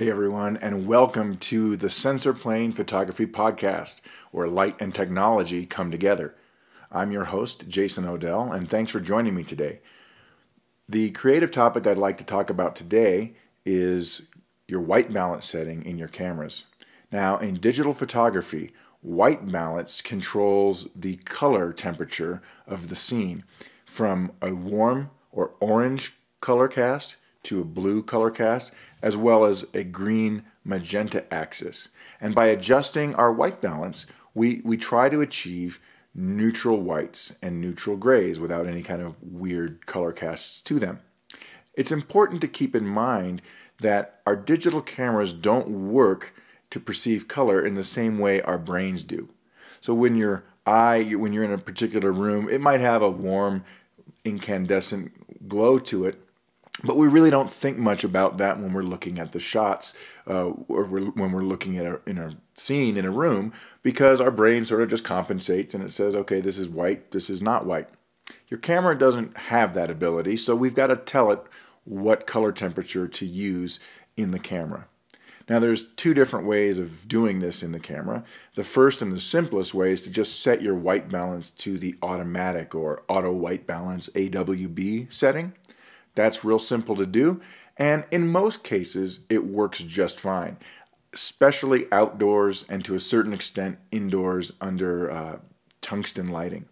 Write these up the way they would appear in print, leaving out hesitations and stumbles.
Hey everyone, and welcome to the Sensor Plane Photography Podcast, where light and technology come together. I'm your host, Jason Odell, and thanks for joining me today. The creative topic I'd like to talk about today is your white balance setting in your cameras. Now, in digital photography, white balance controls the color temperature of the scene from a warm or orange color cast to a blue color cast, as well as a green magenta axis. And by adjusting our white balance, we try to achieve neutral whites and neutral grays without any kind of weird color casts to them. It's important to keep in mind that our digital cameras don't work to perceive color in the same way our brains do. So when you're in a particular room, it might have a warm incandescent glow to it, but we really don't think much about that when we're looking at the shots when we're looking at in a scene in a room, because our brain sort of just compensates and it says, okay, this is white, this is not white. Your camera doesn't have that ability, so we've got to tell it what color temperature to use in the camera. Now there's two different ways of doing this in the camera. The first and the simplest way is to just set your white balance to the automatic or auto white balance AWB setting. That's real simple to do, and in most cases it works just fine, especially outdoors and to a certain extent indoors under tungsten lighting.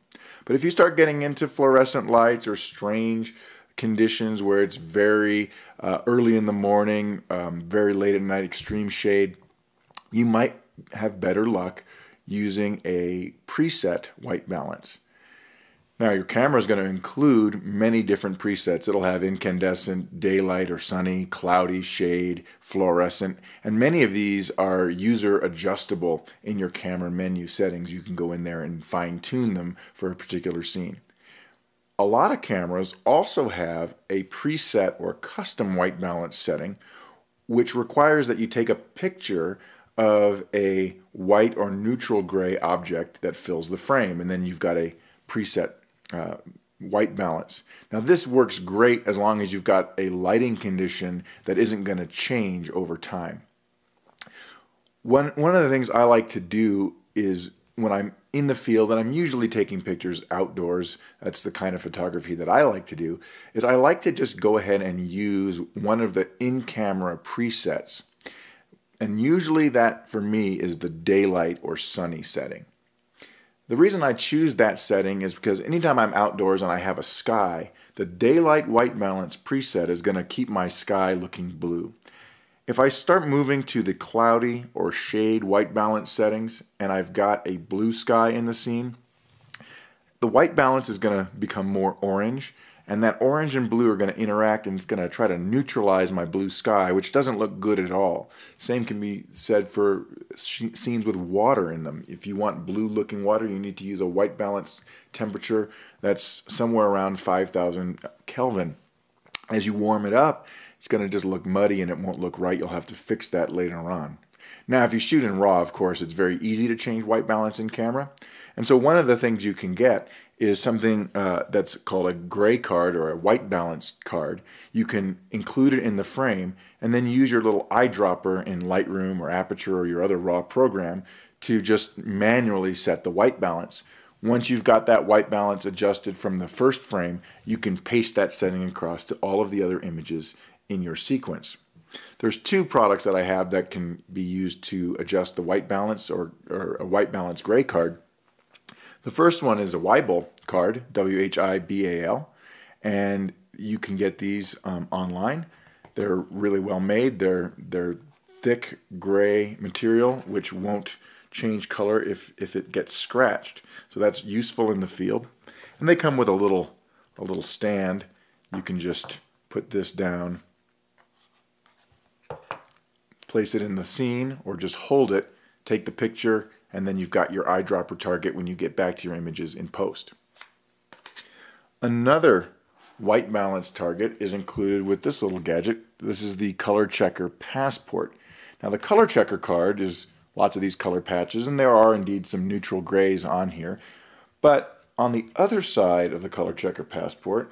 But if you start getting into fluorescent lights or strange conditions where it's very early in the morning, very late at night, extreme shade, you might have better luck using a preset white balance. Now your camera is going to include many different presets. It'll have incandescent, daylight or sunny, cloudy, shade, fluorescent, and many of these are user adjustable in your camera menu settings. You can go in there and fine tune them for a particular scene. A lot of cameras also have a preset or custom white balance setting, which requires that you take a picture of a white or neutral gray object that fills the frame, and then you've got a preset white balance. Now this works great as long as you've got a lighting condition that isn't going to change over time. One of the things I like to do is when I'm in the field, and I'm usually taking pictures outdoors, that's the kind of photography that I like to do, is I like to just go ahead and use one of the in-camera presets. And usually that for me is the daylight or sunny setting. The reason I choose that setting is because anytime I'm outdoors and I have a sky, the daylight white balance preset is going to keep my sky looking blue. If I start moving to the cloudy or shade white balance settings and I've got a blue sky in the scene, the white balance is going to become more orange, and that orange and blue are going to interact and it's going to try to neutralize my blue sky, which doesn't look good at all. Same can be said for scenes with water in them. If you want blue looking water, you need to use a white balance temperature that's somewhere around 5,000 Kelvin. As you warm it up, it's going to just look muddy and it won't look right. You'll have to fix that later on. Now, if you shoot in RAW, of course, it's very easy to change white balance in camera. And so one of the things you can get is something that's called a gray card or a white balance card. You can include it in the frame and then use your little eyedropper in Lightroom or Aperture or your other RAW program to just manually set the white balance. Once you've got that white balance adjusted from the first frame, you can paste that setting across to all of the other images in your sequence. There's two products that I have that can be used to adjust the white balance or a white balance gray card. The first one is a Wibal card, W-H-I-B-A-L, and you can get these online. They're really well made. They're thick gray material which won't change color if it gets scratched. So that's useful in the field. And they come with a little stand. You can just put this down, place it in the scene, or just hold it, take the picture, and then you've got your eyedropper target when you get back to your images in post. Another white balance target is included with this little gadget. This is the Color Checker Passport. Now the Color Checker card is lots of these color patches, and there are indeed some neutral grays on here. But on the other side of the Color Checker Passport,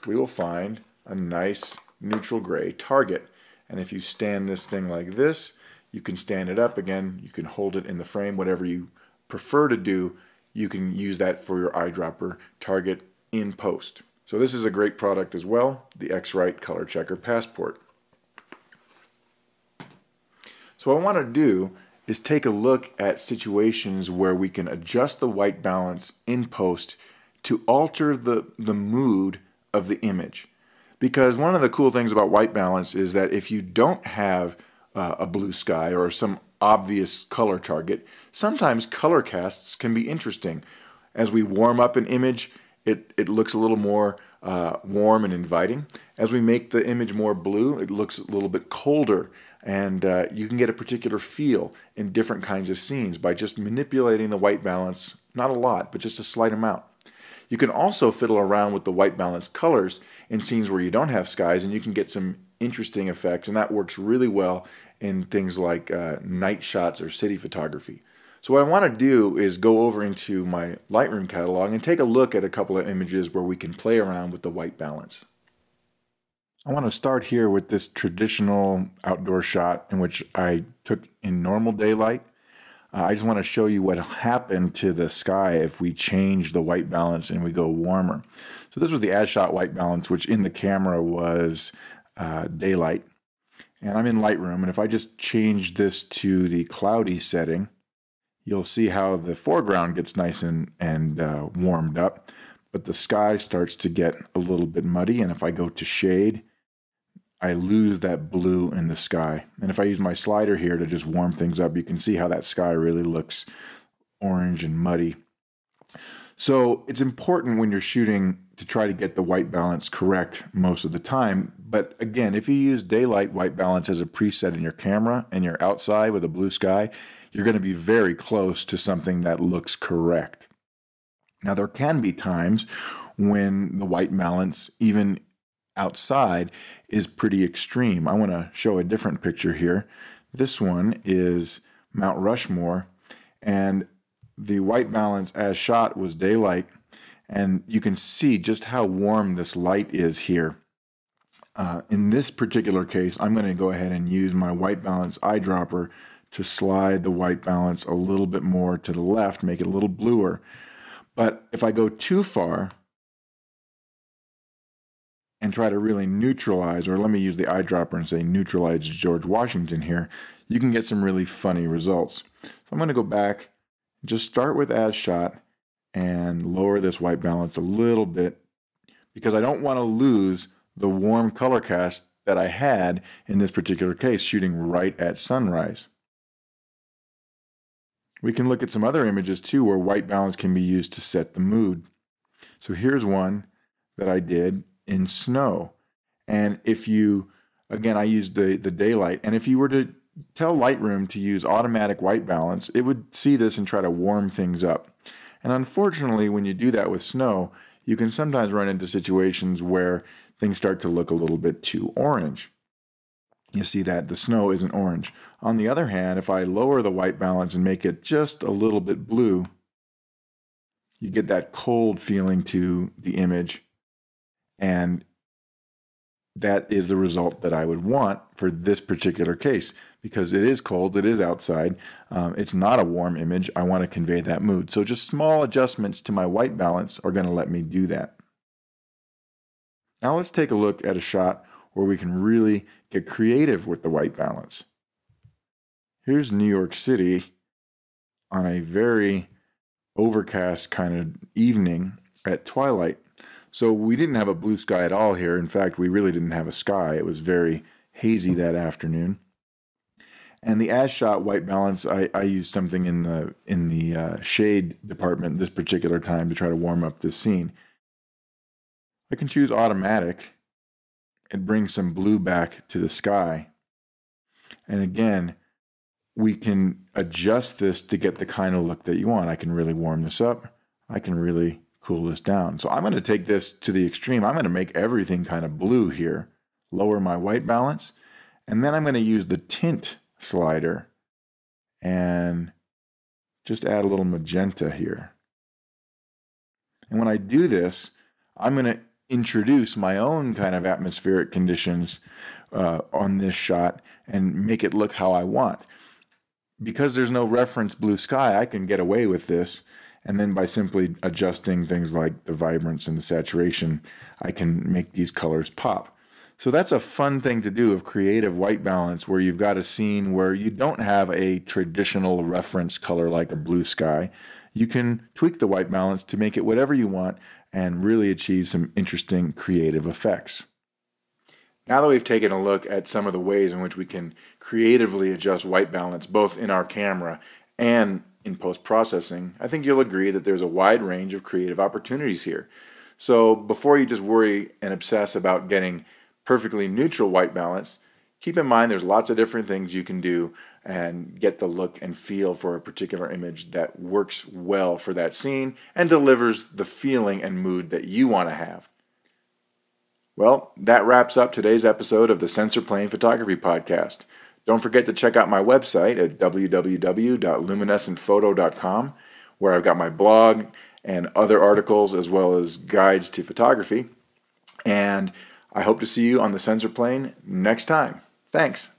we will find a nice neutral gray target. And if you stand this thing like this, you can stand it up again, you can hold it in the frame, whatever you prefer to do, you can use that for your eyedropper target in post. So this is a great product as well, the X-Rite Color Checker Passport. So what I want to do is take a look at situations where we can adjust the white balance in post to alter the mood of the image. Because one of the cool things about white balance is that if you don't have a blue sky or some obvious color target, sometimes color casts can be interesting. As we warm up an image, it looks a little more warm and inviting. As we make the image more blue, it looks a little bit colder, and you can get a particular feel in different kinds of scenes by just manipulating the white balance, not a lot, but just a slight amount. You can also fiddle around with the white balance colors in scenes where you don't have skies, and you can get some interesting effects, and that works really well in things like night shots or city photography. So what I want to do is go over into my Lightroom catalog and take a look at a couple of images where we can play around with the white balance. I want to start here with this traditional outdoor shot in which I took in normal daylight. I just want to show you what happened to the sky if we change the white balance and we go warmer. So this was the as shot white balance, which in the camera was daylight. And I'm in Lightroom, and if I just change this to the cloudy setting, you'll see how the foreground gets nice and warmed up, but the sky starts to get a little bit muddy, and if I go to shade, I lose that blue in the sky. And if I use my slider here to just warm things up, you can see how that sky really looks orange and muddy. So it's important when you're shooting to try to get the white balance correct most of the time. But again, if you use daylight white balance as a preset in your camera and you're outside with a blue sky, you're going to be very close to something that looks correct. Now, there can be times when the white balance, even outside, is pretty extreme. I want to show a different picture here. This one is Mount Rushmore, and the white balance as shot was daylight, and you can see just how warm this light is here. In this particular case, I'm going to go ahead and use my white balance eyedropper to slide the white balance a little bit more to the left, make it a little bluer. But if I go too far and try to really neutralize, or let me use the eyedropper and say neutralize George Washington here, you can get some really funny results. So I'm going to go back, just start with as shot, and lower this white balance a little bit because I don't want to lose the warm color cast that I had in this particular case, shooting right at sunrise. We can look at some other images too where white balance can be used to set the mood. So here's one that I did in snow. And if you, again, I used the daylight, and if you were to tell Lightroom to use automatic white balance, it would see this and try to warm things up. And unfortunately, when you do that with snow, you can sometimes run into situations where things start to look a little bit too orange. You see that the snow isn't orange. On the other hand, if I lower the white balance and make it just a little bit blue, you get that cold feeling to the image, and that is the result that I would want for this particular case. Because it is cold, it is outside, it's not a warm image, I want to convey that mood. So just small adjustments to my white balance are going to let me do that. Now let's take a look at a shot where we can really get creative with the white balance. Here's New York City on a very overcast kind of evening at twilight. So we didn't have a blue sky at all here. In fact, we really didn't have a sky. It was very hazy that afternoon. And the as shot white balance, I used something in the shade department this particular time to try to warm up this scene. I can choose automatic and bring some blue back to the sky. And again, we can adjust this to get the kind of look that you want. I can really warm this up. I can really cool this down. So I'm going to take this to the extreme. I'm going to make everything kind of blue here, lower my white balance, and then I'm going to use the tint slider and just add a little magenta here. And when I do this, I'm going to introduce my own kind of atmospheric conditions on this shot and make it look how I want. Because there's no reference blue sky, I can get away with this. And then by simply adjusting things like the vibrance and the saturation, I can make these colors pop. So that's a fun thing to do of creative white balance, where you've got a scene where you don't have a traditional reference color like a blue sky. You can tweak the white balance to make it whatever you want and really achieve some interesting creative effects. Now that we've taken a look at some of the ways in which we can creatively adjust white balance, both in our camera and in post-processing, I think you'll agree that there's a wide range of creative opportunities here. So before you just worry and obsess about getting perfectly neutral white balance, keep in mind there's lots of different things you can do and get the look and feel for a particular image that works well for that scene and delivers the feeling and mood that you want to have. Well, that wraps up today's episode of the Sensor Plane Photography Podcast. Don't forget to check out my website at www.luminescentphoto.com, where I've got my blog and other articles as well as guides to photography. And I hope to see you on the Sensor Plane next time. Thanks.